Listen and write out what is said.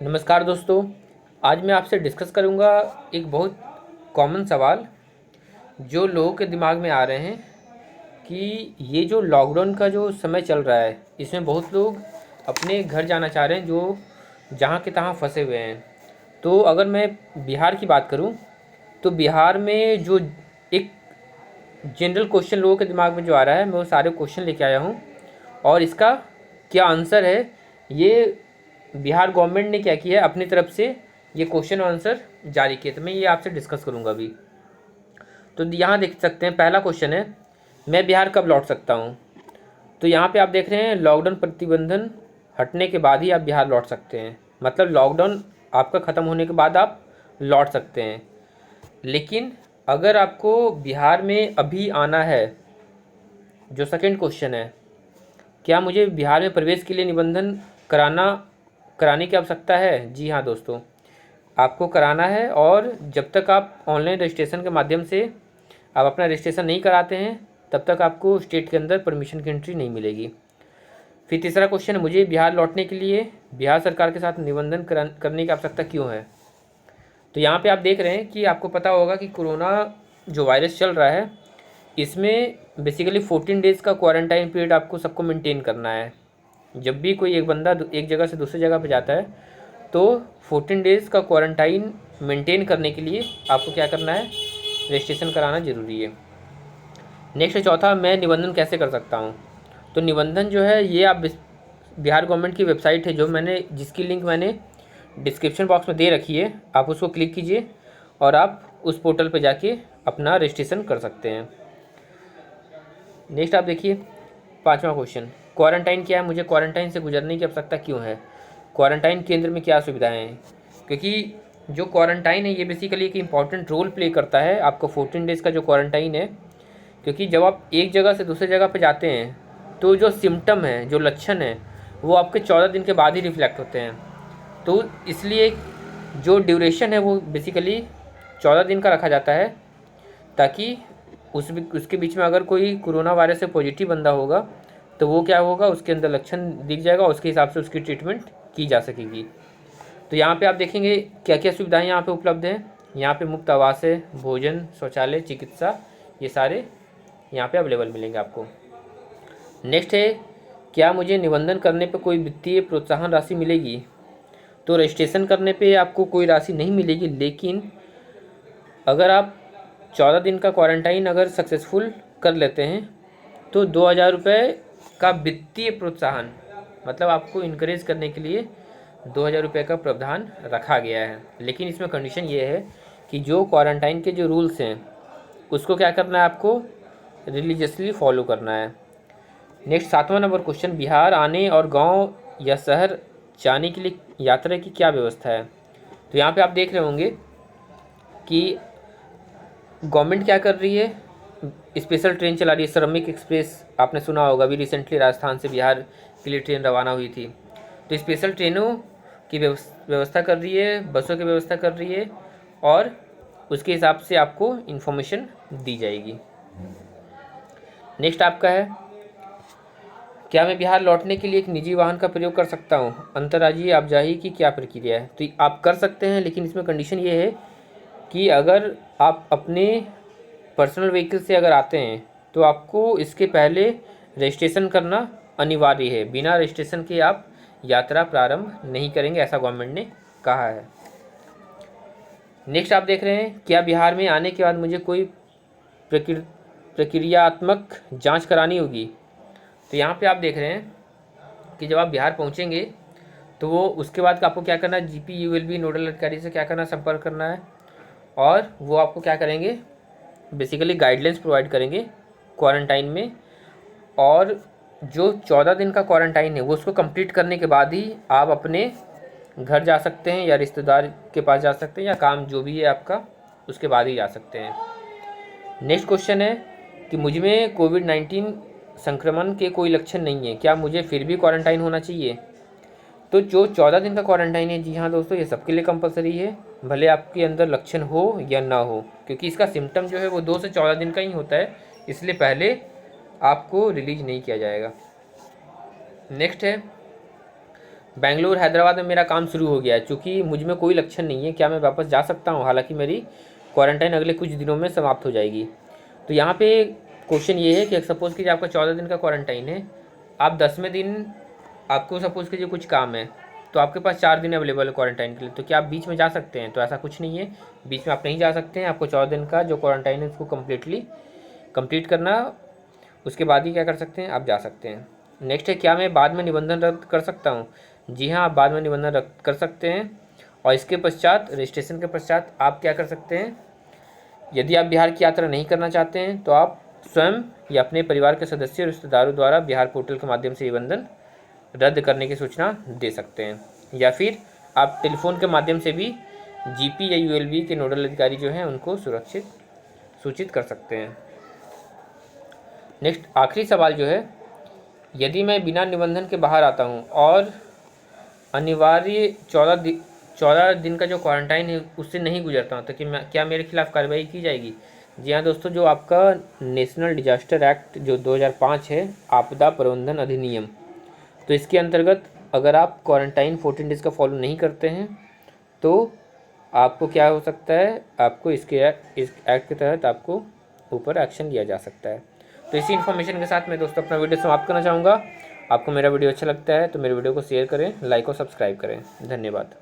नमस्कार दोस्तों। आज मैं आपसे डिस्कस करूंगा एक बहुत कॉमन सवाल जो लोगों के दिमाग में आ रहे हैं कि ये जो लॉकडाउन का जो समय चल रहा है इसमें बहुत लोग अपने घर जाना चाह रहे हैं जो जहाँ के तहाँ फंसे हुए हैं। तो अगर मैं बिहार की बात करूँ तो बिहार में जो एक जनरल क्वेश्चन लोगों के दिमाग में जो आ रहा है मैं वो सारे क्वेश्चन लेके आया हूँ और इसका क्या आंसर है ये बिहार गवर्नमेंट ने क्या किया है अपनी तरफ से ये क्वेश्चन और आंसर जारी किए। तो मैं ये आपसे डिस्कस करूँगा अभी। तो यहाँ देख सकते हैं पहला क्वेश्चन है, मैं बिहार कब लौट सकता हूँ। तो यहाँ पे आप देख रहे हैं लॉकडाउन प्रतिबंधन हटने के बाद ही आप बिहार लौट सकते हैं, मतलब लॉकडाउन आपका ख़त्म होने के बाद आप लौट सकते हैं। लेकिन अगर आपको बिहार में अभी आना है, जो सेकंड क्वेश्चन है, क्या मुझे बिहार में प्रवेश के लिए निबंधन कराने की आवश्यकता है। जी हाँ दोस्तों, आपको कराना है और जब तक आप ऑनलाइन रजिस्ट्रेशन के माध्यम से आप अपना रजिस्ट्रेशन नहीं कराते हैं तब तक आपको स्टेट के अंदर परमिशन की एंट्री नहीं मिलेगी। फिर तीसरा क्वेश्चन है, मुझे बिहार लौटने के लिए बिहार सरकार के साथ निबंधन करने की आवश्यकता क्यों है। तो यहाँ पे आप देख रहे हैं कि आपको पता होगा कि कोरोना जो वायरस चल रहा है इसमें बेसिकली 14 डेज़ का क्वारंटाइन पीरियड आपको सबको मेंटेन करना है। जब भी कोई एक बंदा एक जगह से दूसरी जगह पर जाता है तो 14 डेज़ का क्वारंटाइन मेंटेन करने के लिए आपको क्या करना है, रजिस्ट्रेशन कराना ज़रूरी है। नेक्स्ट चौथा, मैं निबंधन कैसे कर सकता हूँ। तो निबंधन जो है ये आप बिहार गवर्नमेंट की वेबसाइट है जो जिसकी लिंक मैंने डिस्क्रिप्शन बॉक्स में दे रखी है, आप उसको क्लिक कीजिए और आप उस पोर्टल पर जाके अपना रजिस्ट्रेशन कर सकते हैं। नेक्स्ट आप देखिए पाँचवा क्वेश्चन, क्वारंटाइन क्या है, मुझे क्वारंटाइन से गुजरने की आवश्यकता क्यों है। क्वारंटाइन केंद्र में क्या सुविधाएं हैं, क्योंकि जो क्वारंटाइन है ये बेसिकली एक इम्पॉर्टेंट रोल प्ले करता है आपको 14 डेज़ का जो क्वारंटाइन है। क्योंकि जब आप एक जगह से दूसरी जगह पर जाते हैं तो जो सिम्टम है, जो लक्षण है, वो आपके 14 दिन के बाद ही रिफ्लेक्ट होते हैं। तो इसलिए जो ड्यूरेशन है वो बेसिकली 14 दिन का रखा जाता है, ताकि उसके बीच में अगर कोई कोरोना वायरस से पॉजिटिव बंदा होगा तो वो क्या होगा, उसके अंदर लक्षण दिख जाएगा, उसके हिसाब से उसकी ट्रीटमेंट की जा सकेगी। तो यहाँ पे आप देखेंगे क्या क्या सुविधाएं यहाँ पे उपलब्ध हैं। यहाँ पे मुफ्त आवास है, भोजन, शौचालय, चिकित्सा, ये सारे यहाँ पे अवेलेबल मिलेंगे आपको। नेक्स्ट है, क्या मुझे निबंधन करने पर कोई वित्तीय प्रोत्साहन राशि मिलेगी। तो रजिस्ट्रेशन करने पे आपको कोई राशि नहीं मिलेगी, लेकिन अगर आप 14 दिन का क्वारंटाइन अगर सक्सेसफुल कर लेते हैं तो 2,000 रुपये का वित्तीय प्रोत्साहन, मतलब आपको इनकरेज करने के लिए 2,000 रुपये का प्रावधान रखा गया है। लेकिन इसमें कंडीशन ये है कि जो क्वारंटाइन के जो रूल्स हैं उसको क्या करना है, आपको रिलीजियसली फॉलो करना है। नेक्स्ट 7वां नंबर क्वेश्चन, बिहार आने और गांव या शहर जाने के लिए यात्रा की क्या व्यवस्था है। तो यहाँ पे आप देख रहे होंगे कि गवर्नमेंट क्या कर रही है, स्पेशल ट्रेन चला रही है। श्रमिक एक्सप्रेस आपने सुना होगा, अभी रिसेंटली राजस्थान से बिहार के लिए ट्रेन रवाना हुई थी। तो स्पेशल ट्रेनों की व्यवस्था कर रही है, बसों की व्यवस्था कर रही है और उसके हिसाब से आपको इन्फॉर्मेशन दी जाएगी। नेक्स्ट आपका है, क्या मैं बिहार लौटने के लिए एक निजी वाहन का प्रयोग कर सकता हूँ। अंतर्राज्यीय आवाजाही की क्या प्रक्रिया है। तो आप कर सकते हैं, लेकिन इसमें कंडीशन ये है कि अगर आप अपने पर्सनल व्हीकल से अगर आते हैं तो आपको इसके पहले रजिस्ट्रेशन करना अनिवार्य है। बिना रजिस्ट्रेशन के आप यात्रा प्रारंभ नहीं करेंगे, ऐसा गवर्नमेंट ने कहा है। नेक्स्ट आप देख रहे हैं, क्या बिहार में आने के बाद मुझे कोई प्रक्रियात्मक जांच करानी होगी। तो यहाँ पे आप देख रहे हैं कि जब आप बिहार पहुँचेंगे तो वो उसके बाद आपको क्या करना है, GPULB नोडल अधिकारी से क्या करना, संपर्क करना है और वो आपको क्या करेंगे, बेसिकली गाइडलाइंस प्रोवाइड करेंगे क्वारंटाइन में। और जो 14 दिन का क्वारंटाइन है वो उसको कंप्लीट करने के बाद ही आप अपने घर जा सकते हैं या रिश्तेदार के पास जा सकते हैं या काम जो भी है आपका उसके बाद ही जा सकते हैं। नेक्स्ट क्वेश्चन है कि मुझ में कोविड-19 संक्रमण के कोई लक्षण नहीं है, क्या मुझे फिर भी क्वारंटाइन होना चाहिए। तो जो 14 दिन का क्वारंटाइन है, जी हाँ दोस्तों, ये सबके लिए कंपलसरी है, भले आपके अंदर लक्षण हो या ना हो, क्योंकि इसका सिम्टम जो है वो 2 से 14 दिन का ही होता है, इसलिए पहले आपको रिलीज नहीं किया जाएगा। नेक्स्ट है, बेंगलुरु हैदराबाद में मेरा काम शुरू हो गया है, चूँकि मुझ में कोई लक्षण नहीं है, क्या मैं वापस जा सकता हूँ? हालांकि मेरी क्वारंटाइन अगले कुछ दिनों में समाप्त हो जाएगी। तो यहाँ पे क्वेश्चन ये है कि सपोज़ कीजिए आपका 14 दिन का क्वारंटाइन है, आप 10वें दिन आपको सपोज़ कीजिए कुछ काम है, तो आपके पास 4 दिन अवेलेबल है क्वारंटाइन के लिए, तो क्या आप बीच में जा सकते हैं? तो ऐसा कुछ नहीं है, बीच में आप नहीं जा सकते हैं। आपको 14 दिन का जो क्वारंटाइन है उसको कंप्लीट करना, उसके बाद ही क्या कर सकते हैं? आप जा सकते हैं। नेक्स्ट है, क्या मैं बाद में निबंधन रद्द कर सकता हूँ? जी हाँ, आप बाद में निबंधन रद्द कर सकते हैं। और इसके पश्चात, रजिस्ट्रेशन के पश्चात आप क्या कर सकते हैं? यदि आप बिहार की यात्रा नहीं करना चाहते हैं तो आप स्वयं या अपने परिवार के सदस्यों रिश्तेदारों द्वारा बिहार पोर्टल के माध्यम से निबंधन रद्द करने की सूचना दे सकते हैं, या फिर आप टेलीफोन के माध्यम से भी जीपी या यूएलबी के नोडल अधिकारी जो हैं उनको सूचित कर सकते हैं। नेक्स्ट आखिरी सवाल जो है, यदि मैं बिना निबंधन के बाहर आता हूँ और अनिवार्य 14 दिन का जो क्वारंटाइन है उससे नहीं गुजरता हूँ, तो क्या मेरे खिलाफ़ कार्रवाई की जाएगी? जी हाँ दोस्तों, जो आपका नेशनल डिजास्टर एक्ट जो 2005 है, आपदा प्रबंधन अधिनियम, तो इसके अंतर्गत अगर आप क्वारंटाइन 14 डेज़ का फॉलो नहीं करते हैं तो आपको क्या हो सकता है? आपको इस एक्ट के तहत आपको ऊपर एक्शन लिया जा सकता है। तो इसी इन्फॉर्मेशन के साथ मैं दोस्तों अपना वीडियो समाप्त करना चाहूँगा। आपको मेरा वीडियो अच्छा लगता है तो मेरे वीडियो को शेयर करें, लाइक और सब्सक्राइब करें। धन्यवाद।